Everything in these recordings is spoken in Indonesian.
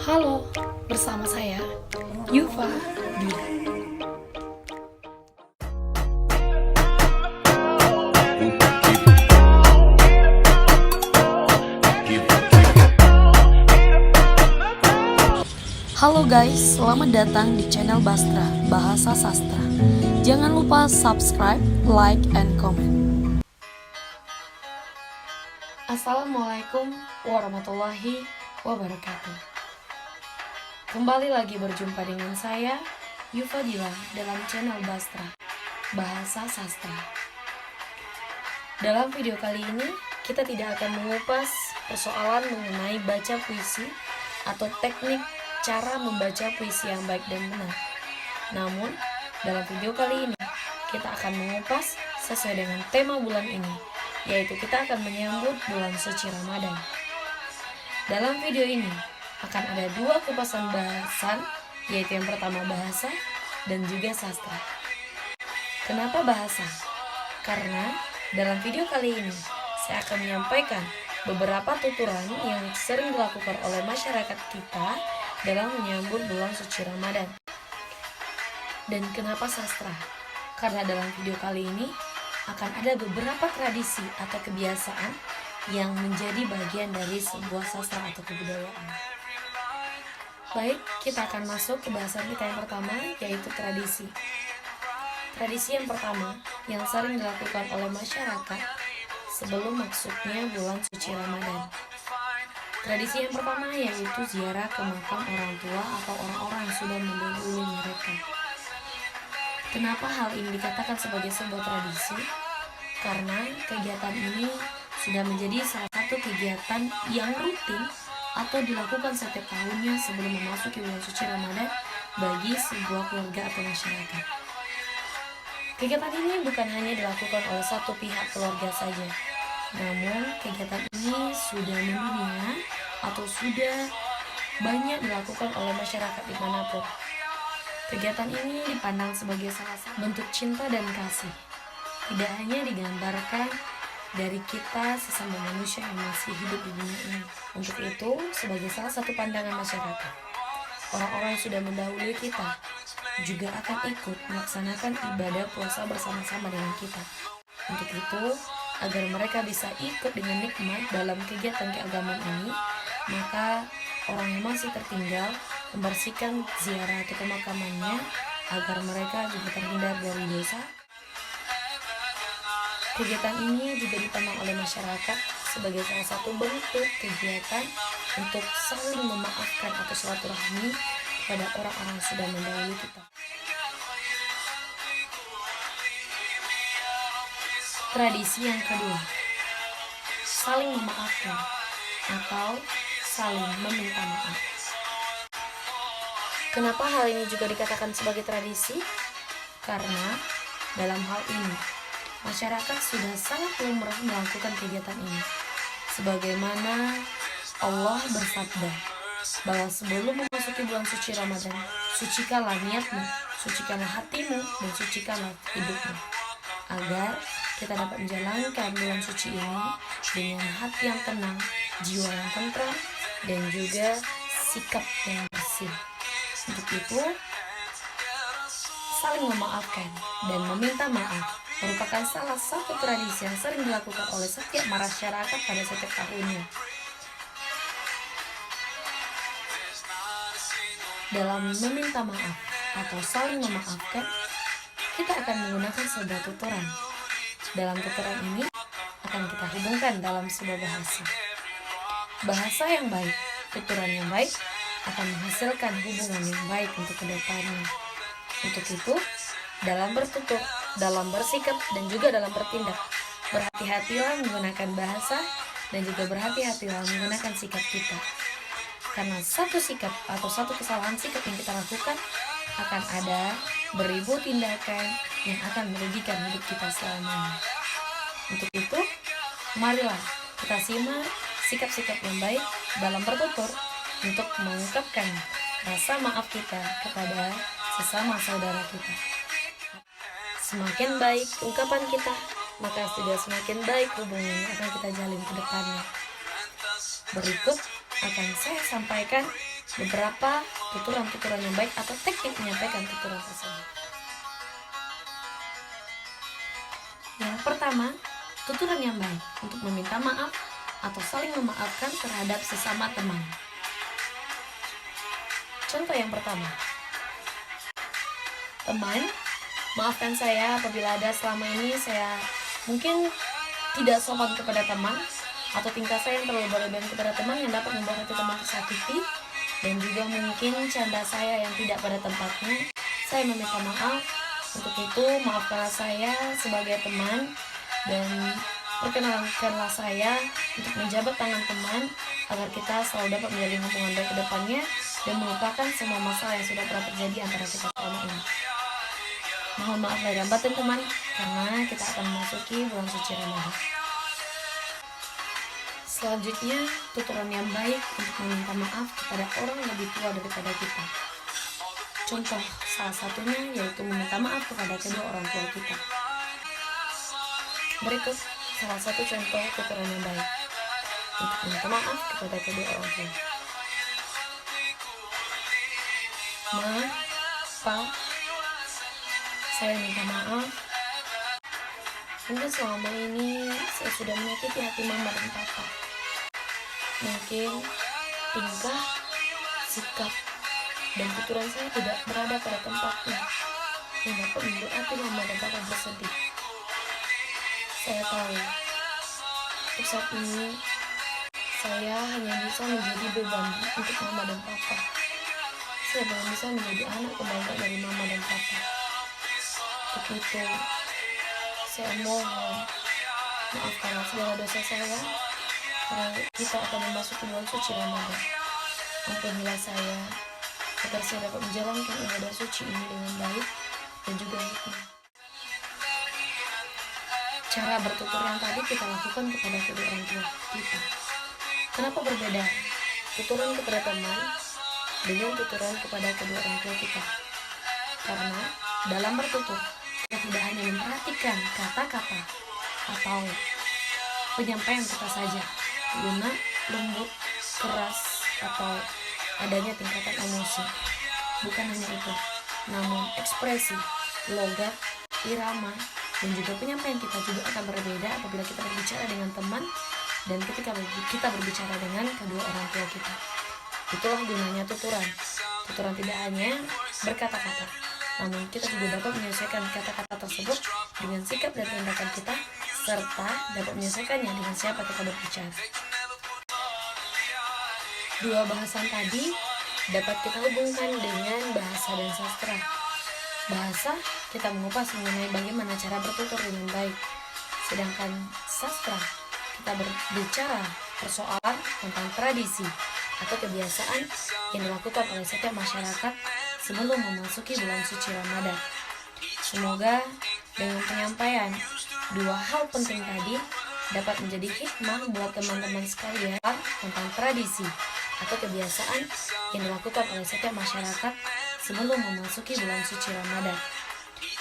Halo, bersama saya Yufa Dila. Halo guys, selamat datang di channel Bastra Bahasa Sastra. Jangan lupa subscribe, like, and comment. Assalamualaikum warahmatullahi wabarakatuh. Kembali lagi berjumpa dengan saya Yufa Dila dalam channel Bastra Bahasa Sastra. Dalam video kali ini kita tidak akan mengupas persoalan mengenai baca puisi atau teknik cara membaca puisi yang baik dan benar. Namun, dalam video kali ini, kita akan mengupas sesuai dengan tema bulan ini, yaitu kita akan menyambut bulan suci Ramadan. Dalam video ini, akan ada dua kupasan bahasan, yaitu yang pertama bahasa dan juga sastra. Kenapa bahasa? Karena dalam video kali ini, saya akan menyampaikan beberapa tuturan yang sering dilakukan oleh masyarakat kita dalam menyambut bulan suci Ramadan. Dan kenapa sastra? Karena dalam video kali ini akan ada beberapa tradisi atau kebiasaan yang menjadi bagian dari sebuah sastra atau kebudayaan. Baik, kita akan masuk ke bahasan kita yang pertama, yaitu tradisi. Tradisi yang pertama yang sering dilakukan oleh masyarakat sebelum masuknya bulan suci Ramadan. Tradisi yang pertama yaitu ziarah ke makam orang tua atau orang-orang yang sudah mendahului mereka. Kenapa hal ini dikatakan sebagai sebuah tradisi? Karena kegiatan ini sudah menjadi salah satu kegiatan yang rutin atau dilakukan setiap tahunnya sebelum memasuki bulan suci Ramadan bagi sebuah keluarga atau masyarakat. Kegiatan ini bukan hanya dilakukan oleh satu pihak keluarga saja, namun kegiatan ini sudah mendunia atau sudah banyak dilakukan oleh masyarakat dimanapun. Kegiatan ini dipandang sebagai salah satu bentuk cinta dan kasih. Tidak hanya digambarkan dari kita sesama manusia yang masih hidup di dunia ini. Untuk itu, sebagai salah satu pandangan masyarakat, orang-orang yang sudah mendahului kita juga akan ikut melaksanakan ibadah puasa bersama-sama dengan kita. Untuk itu, agar mereka bisa ikut dengan nikmat dalam kegiatan keagamaan ini, maka orang yang masih tertinggal membersihkan ziarah atau pemakamannya agar mereka juga terhindar dari dosa. Kegiatan ini juga dipandang oleh masyarakat sebagai salah satu bentuk kegiatan untuk saling memaafkan atau silaturahmi kepada orang-orang yang sudah mendahului kita. Tradisi yang kedua, saling memaafkan atau saling meminta maaf. Kenapa hal ini juga dikatakan sebagai tradisi? Karena dalam hal ini, masyarakat sudah sangat lumrah melakukan kegiatan ini. Sebagaimana Allah bersabda bahwa sebelum memasuki bulan suci Ramadan, sucikanlah niatmu, sucikanlah hatimu, dan sucikanlah hidupmu, agar kita dapat menjalankan bulan suci ini dengan hati yang tenang, jiwa yang tentram, dan juga sikap yang bersih. Untuk itu, saling memaafkan dan meminta maaf merupakan salah satu tradisi yang sering dilakukan oleh setiap masyarakat pada setiap tahunnya. Dalam meminta maaf atau saling memaafkan, kita akan menggunakan sebuah tuturan. Dalam tuturan ini akan kita hubungkan dalam sebuah bahasa. Bahasa yang baik, tuturan yang baik akan menghasilkan hubungan yang baik untuk kedepannya. Untuk itu, dalam bertutur, dalam bersikap, dan juga dalam bertindak, berhati-hatilah menggunakan bahasa dan juga berhati-hatilah menggunakan sikap kita. Karena satu sikap atau satu kesalahan sikap yang kita lakukan akan ada beribu tindakan yang akan merugikan hidup kita selamanya. Untuk itu, marilah kita simak sikap-sikap yang baik dalam bertutur untuk mengungkapkan rasa maaf kita kepada sesama saudara kita. Semakin baik ungkapan kita, maka sudah semakin baik hubungan yang akan kita jalin ke depannya. Berikut akan saya sampaikan beberapa tuturan-tuturan yang baik atau teknik menyampaikan tuturan tersebut. Yang pertama, tuturan yang baik untuk meminta maaf atau saling memaafkan terhadap sesama teman. Contoh yang pertama, teman, maafkan saya apabila ada selama ini saya mungkin tidak sopan kepada teman, atau tingkah saya yang terlalu berlebihan kepada teman yang dapat membuat hati teman tersakiti, dan juga mungkin canda saya yang tidak pada tempatnya. Saya meminta maaf. Untuk itu, maafkanlah saya sebagai teman dan perkenankanlah saya untuk menjabat tangan teman agar kita selalu dapat menjalin hubungan baik ke depannya dan melupakan semua masalah yang sudah pernah terjadi antara kita selama ini. Mohon maaf lahir dan batin teman, karena kita akan memasuki bulan suci Ramadan. Selanjutnya, tuturan yang baik untuk meminta maaf kepada orang yang lebih tua daripada kita. Contoh salah satunya yaitu meminta maaf kepada kedua orang tua kita. Berikut salah satu contoh tuturan yang baik untuk meminta maaf kepada kedua orang tua. Ma, Pa, saya minta maaf. Mungkin selama ini saya sudah menyakiti hati Mama dan Papa. Mungkin tingkah, sikap, dan tuturan saya tidak berada pada tempatnya yang dapat membuat hati Mama dan Papa bersedih. Saya tahu untuk saat ini saya hanya bisa menjadi beban untuk Mama dan Papa. Saya belum bisa menjadi anak kebanggaan dari Mama dan Papa. Untuk itu saya mohon maafkanlah segala dosa saya, karena kita akan memasuki bulan suci Ramadan. Ampunilah saya agar saya dapat menjalankan ibadah suci ini dengan baik dan juga hikmah. Cara bertutur yang tadi kita lakukan kepada kedua orang tua kita. Kenapa berbeda tuturan kepada teman dengan tuturan kepada kedua orang tua kita? Karena dalam bertutur kita tidak hanya memperhatikan kata-kata atau penyampaian kata saja, lunak, lembut, keras, atau adanya tingkatan emosi. Bukan hanya itu, namun ekspresi, logat, irama, dan juga penyampaian kita juga akan berbeda apabila kita berbicara dengan teman dan ketika kita berbicara dengan kedua orang tua kita. Itulah gunanya tuturan. Tuturan tidak hanya berkata-kata, namun kita juga dapat menyelesaikan kata-kata tersebut dengan sikap dan tindakan kita, serta dapat menyelesaikannya dengan siapa kita berbicara. Dua bahasan tadi dapat kita hubungkan dengan bahasa dan sastra. Bahasa, kita mengupas mengenai bagaimana cara bertutur dengan baik. Sedangkan sastra, kita berbicara persoalan tentang tradisi atau kebiasaan yang dilakukan oleh setiap masyarakat sebelum memasuki bulan suci Ramadan. Semoga dengan penyampaian dua hal penting tadi dapat menjadi hikmah buat teman-teman sekalian tentang tradisi atau kebiasaan yang dilakukan oleh setiap masyarakat sebelum memasuki bulan suci Ramadan.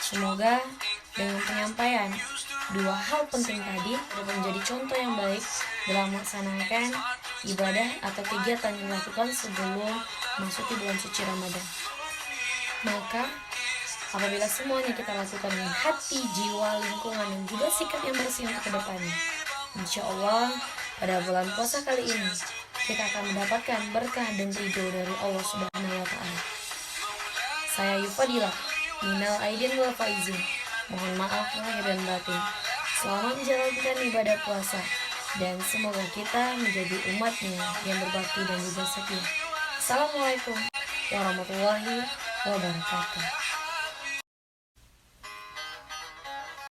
Semoga dengan penyampaian dua hal penting tadi dapat menjadi contoh yang baik dalam melaksanakan ibadah atau kegiatan yang dilakukan sebelum memasuki bulan suci Ramadan. Maka apabila semuanya kita lakukan dengan hati, jiwa, lingkungan, dan juga sikap yang bersih untuk kedepannya, insya Allah pada bulan puasa kali ini kita akan mendapatkan berkah dan ridho dari Allah Subhanahu wa Ta'ala. Saya Yufadila, minal aidin wal faizin. Mohon maaf lahir dan batin. Selamat menjalankan ibadah puasa dan semoga kita menjadi umatnya yang berbakti dan juga setia. Assalamualaikum warahmatullahi wabarakatuh.